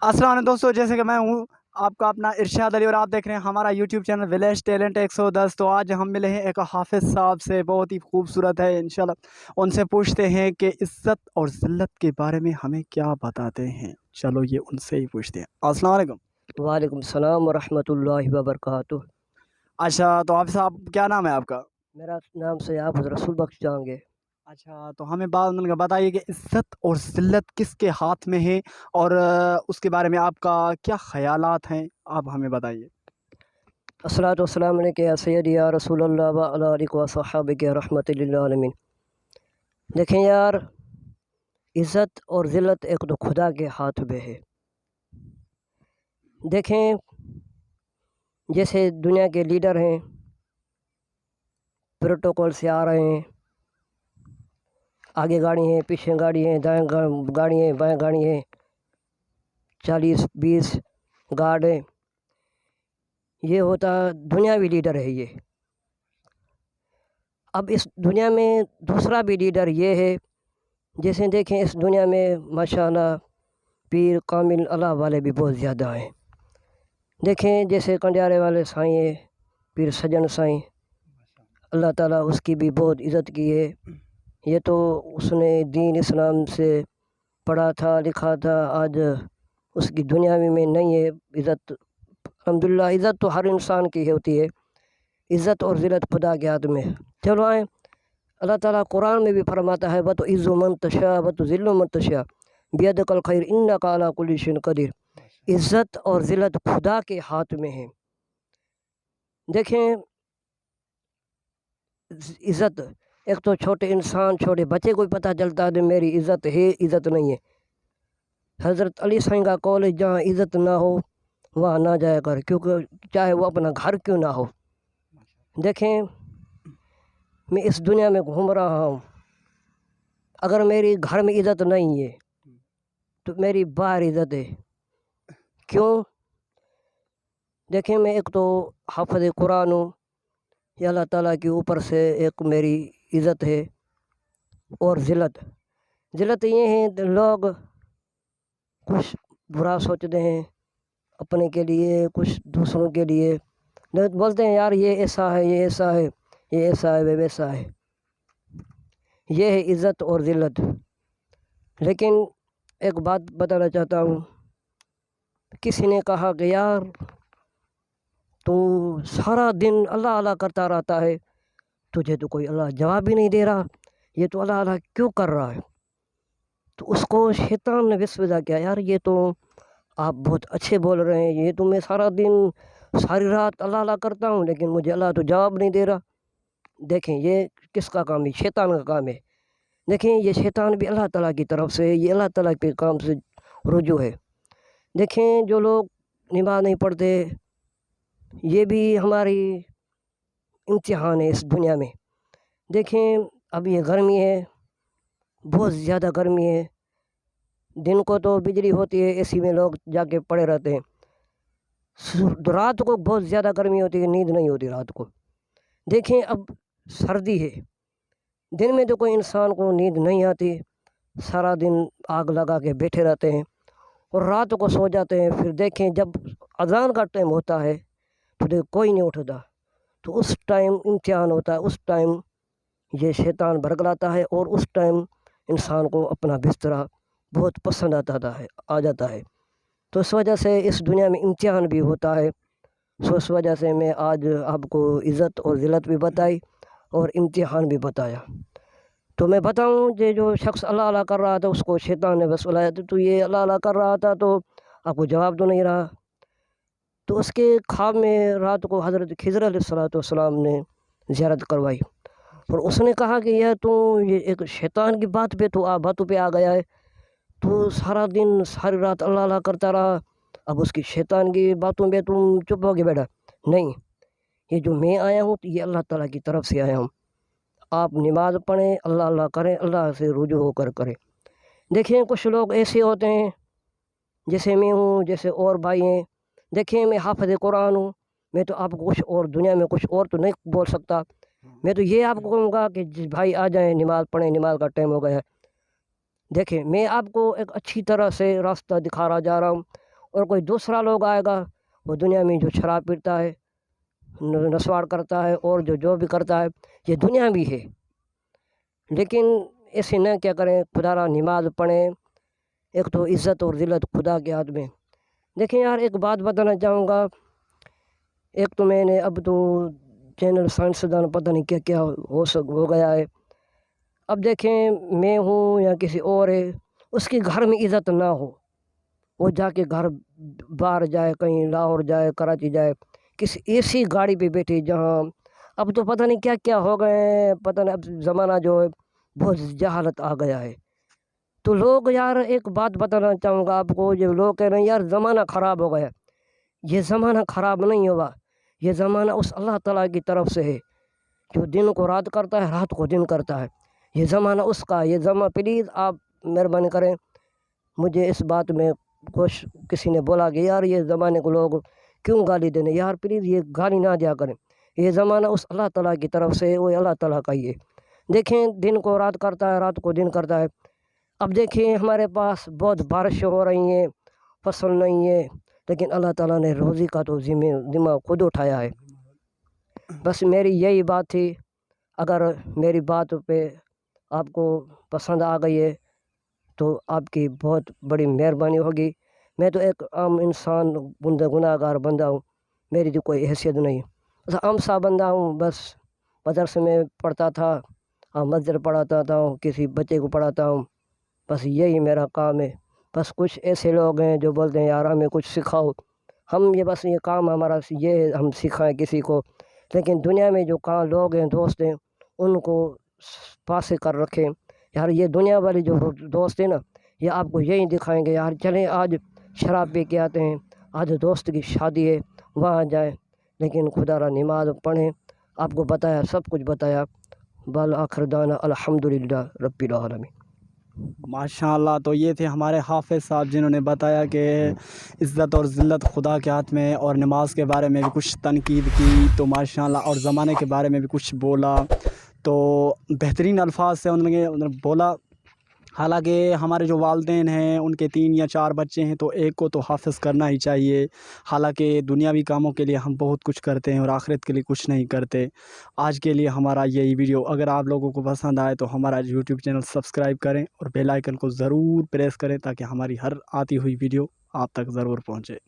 अस्सलाम वालेकुम दोस्तों, जैसे कि मैं हूँ आपका अपना इरशाद अली और आप देख रहे हैं हमारा यूट्यूब चैनल विलेज टैलेंट 110। तो आज हम मिले हैं एक हाफिज़ साहब से, बहुत ही खूबसूरत है इंशाल्लाह। उनसे पूछते हैं कि इज़्ज़त और ज़िल्लत के बारे में हमें क्या बताते हैं। चलो ये उनसे ही पूछते हैं। अस्सलाम वालेकुम। वालेकुम सलाम वरहमतुल्लाहि वबरकातुह। अच्छा, तो हाफिज़ साहब क्या नाम है आपका? मेरा नाम सयाब रसूल बख्श जांगे। अच्छा, तो हमें बात मतलब बताइए कि इज़्ज़त और ज़िल्लत किसके हाथ में है और उसके बारे में आपका क्या ख़यालात हैं? आप हमें बताइए। अस्सलातु वस्सलाम अलैका या सय्यदी या रसूलल्लाह व अला आलिका व सहाबिका रहमतुल लिल आलमीन। देखें यार, इज़्ज़त और ज़िल्लत एक तो खुदा के हाथ में है। देखें, जैसे दुनिया के लीडर हैं, प्रोटोकॉल से आ रहे हैं, आगे गाड़ी है, पीछे गाड़ी है, दाएं गाड़ी है, बाएं गाड़ी है, 40-20 गार्ड है। ये होता दुनियावी लीडर है ये। अब इस दुनिया में दूसरा भी लीडर ये है, जैसे देखें इस दुनिया में माशाअल्लाह पीर कामिल अल्लाह वाले भी बहुत ज़्यादा हैं। देखें जैसे कंडियारे वाले साईं है, पीर सजन साईं, अल्लाह ताला उसकी भी बहुत इज़्ज़त की है। ये तो उसने दीन इस्लाम से पढ़ा था, लिखा था, आज उसकी दुनियावी में नहीं है इज़्ज़त। अल्हम्दुलिल्लाह, इज़्ज़त तो हर इंसान की होती है, इज़्ज़त और ज़िल्लत खुदा के हाथ में है। चलो आए, अल्लाह ताला कुरान में भी फरमाता है, वत इज़्ज़ु मन तशा वत ज़िल्लु मन तशा बियदिकल खैर इन्नका अला कुल्लि शैइन कदीर। इज़्ज़त और ज़िल्लत खुदा के हाथ में है। देखें, इज़्ज़त एक तो छोटे इंसान, छोटे बच्चे को भी पता चलता है कि मेरी इज़्ज़त है, इज़्ज़त नहीं है। हज़रत अली साईं का कौल है, जहाँ इज़्ज़त ना हो वहाँ ना जाया कर, क्योंकि चाहे वो अपना घर क्यों ना हो। देखें, मैं इस दुनिया में घूम रहा हूँ, अगर मेरी घर में इज़्ज़त नहीं है तो मेरी बाहर इज़्ज़त है। क्यों? देखें, मैं एक तो हाफ़िज़ कुरान हूँ, ये अल्लाह ताला के ऊपर से एक मेरी इज़्ज़त है। और ज़िल्लत ये है, लोग कुछ बुरा सोचते हैं अपने के लिए, कुछ दूसरों के लिए, लोग बोलते हैं यार ये ऐसा है, ये ऐसा है, ये ऐसा है, वे वैसा है। ये है इज़्ज़त और ज़िल्लत। लेकिन एक बात बताना चाहता हूँ, किसी ने कहा कि यार तू सारा दिन अल्लाह अल्लाह करता रहता है, तुझे तो कोई अल्लाह जवाब ही नहीं दे रहा, ये तो अल्लाह अल्लाह क्यों कर रहा है? तो उसको शैतान ने विस्वजा किया, यार ये तो आप बहुत अच्छे बोल रहे हैं, ये तो मैं सारा दिन सारी रात अल्लाह अल्लाह करता हूँ, लेकिन मुझे अल्लाह तो जवाब नहीं दे रहा। देखें, ये किसका काम है? शैतान का काम है। देखें, ये शैतान भी अल्लाह ताला की तरफ से है, ये अल्लाह ताला के काम से रुजू है। देखें, जो लोग नमाज़ नहीं पढ़ते, ये भी हमारी इम्तिहान है इस दुनिया में। देखें, अब ये गर्मी है, बहुत ज़्यादा गर्मी है, दिन को तो बिजली होती है, एसी में लोग जाके पड़े रहते हैं। रात को बहुत ज़्यादा गर्मी होती है, नींद नहीं होती रात को। देखें, अब सर्दी है, दिन में तो कोई इंसान को नींद नहीं आती, सारा दिन आग लगा के बैठे रहते हैं और रात को सो जाते हैं। फिर देखें, जब अज़ान का टाइम होता है तो देख कोई नहीं उठता, तो उस टाइम इम्तिहान होता है, उस टाइम ये शैतान भड़कलाता है और उस टाइम इंसान को अपना बिस्तरा बहुत पसंद आ जाता है। तो इस वजह से इस दुनिया में इम्तिहान भी होता है। सो इस वजह से मैं आज आपको इज़्ज़त और ज़िल्लत भी बताई और इम्तिहान भी बताया। तो मैं बताऊं, ये जो शख्स अल्लाह अल्लाह कर रहा था, उसको शैतान ने बस बुलाया, तो ये अल्लाह अल्लाह कर रहा था तो आपको जवाब तो नहीं रहा। तो उसके ख्वाब में रात को हज़रत खिज़र अलैहिस्सलाम ने ज़ियारत करवाई और उसने कहा कि यह तो ये एक शैतान की बातों पे आ गया है, तो सारा दिन सारी रात अल्लाह अल्लाह करता रहा, अब उसकी शैतान की बातों पे तुम चुप हो के बैठा। नहीं, ये जो मैं आया हूँ तो ये अल्लाह ताला की तरफ से आया हूँ। आप नमाज़ पढ़ें, अल्लाह अल्लाह करें, अल्लाह से रुजू होकर करें। देखें, कुछ लोग ऐसे होते हैं, जैसे मैं हूँ, जैसे और भाई हैं। देखें, मैं हाफ़िज़ कुरान हूँ, मैं तो आपको कुछ और दुनिया में कुछ और तो नहीं बोल सकता। मैं तो ये आपको कहूँगा कि भाई आ जाएँ, नमाज़ पढ़ें, नमाज का टाइम हो गया है। देखें, मैं आपको एक अच्छी तरह से रास्ता दिखा रहा जा रहा हूँ और कोई दूसरा लोग आएगा वो दुनिया में जो शराब पीता है, नस्वाड़ करता है और जो भी करता है, ये दुनिया भी है। लेकिन ऐसे न क्या करें, खुदा नमाज पढ़ें। एक तो इज़्ज़त और ज़िल्लत खुदा के हाथ में। देखिए यार, एक बात बताना चाहूँगा। एक तो मैंने अब तो चैनल साइंसदान पता नहीं क्या क्या हो गया है। अब देखें, मैं हूँ या किसी और है, उसके घर में इज़्ज़त ना हो, वो जाके घर बाहर जाए, कहीं लाहौर जाए, कराची जाए, किसी ऐसी गाड़ी पे बैठे जहाँ अब तो पता नहीं क्या क्या हो गए हैं, पता नहीं। अब ज़माना जो है बहुत जहालत आ गया है। तो लोग यार, एक बात बताना चाहूँगा आपको, जो लोग कह रहे हैं यार ज़माना ख़राब हो गया, ये ज़माना ख़राब नहीं हुआ, ये ज़माना उस अल्लाह ताला की तरफ से है जो दिन को रात करता है, रात को दिन करता है। ये ज़माना उसका, ये प्लीज़ आप मेहरबानी करें। मुझे इस बात में कुछ किसी ने बोला कि यार ये ज़माने को लोग क्यों गाली देने, यार प्लीज़ ये गाली ना दिया करें। ये ज़माना उस अल्लाह ताला की तरफ से, वो अल्लाह ताला का ही है। देखें, दिन को रात करता है, रात को दिन करता है। अब देखिए, हमारे पास बहुत बारिश हो रही हैं, फसल नहीं है, लेकिन अल्लाह ताला ने रोज़ी का तो ज़िम्मा खुद उठाया है। बस मेरी यही बात थी। अगर मेरी बात पे आपको पसंद आ गई है तो आपकी बहुत बड़ी मेहरबानी होगी। मैं तो एक आम इंसान, गुनाहगार बंदा हूँ, मेरी तो कोई हैसियत नहीं। बस आम सा बंदा हूँ। बस मदरसे में पढ़ता था, मस्जिद पढ़ाता था, किसी बच्चे को पढ़ाता हूँ, बस यही मेरा काम है। बस कुछ ऐसे लोग हैं जो बोलते हैं यार हमें कुछ सिखाओ, हम ये बस ये काम हमारा ये है, हम सिखाएं किसी को। लेकिन दुनिया में जो कहाँ लोग हैं, दोस्त हैं, उनको पास से कर रखें। यार ये दुनिया वाले जो दोस्त हैं ना, ये आपको यही दिखाएंगे यार चलें आज शराब पी के आते हैं, आज दोस्त की शादी है वहाँ जाएं। लेकिन खुदा नमाज पढ़ें। आपको बताया, सब कुछ बताया। बल आखिर दाना अल्हम्दुलिल्लाह रब्बिल आलमीन। माशाल्लाह। तो ये थे हमारे हाफिज़ साहब जिन्होंने बताया कि इज़्ज़त और ज़िल्लत खुदा के हाथ में है, और नमाज के बारे में भी कुछ तनकीद की तो माशाल्लाह, और ज़माने के बारे में भी कुछ बोला। तो बेहतरीन अल्फाज से उन्होंने बोला। हालांकि हमारे जो वालिदैन हैं उनके 3 या 4 बच्चे हैं, तो एक को तो हाफ़िज़ करना ही चाहिए। हालांकि दुनियावी कामों के लिए हम बहुत कुछ करते हैं और आखिरत के लिए कुछ नहीं करते। आज के लिए हमारा यही वीडियो, अगर आप लोगों को पसंद आए तो हमारा यूट्यूब चैनल सब्सक्राइब करें और बेल आइकन को ज़रूर प्रेस करें ताकि हमारी हर आती हुई वीडियो आप तक ज़रूर पहुँचे।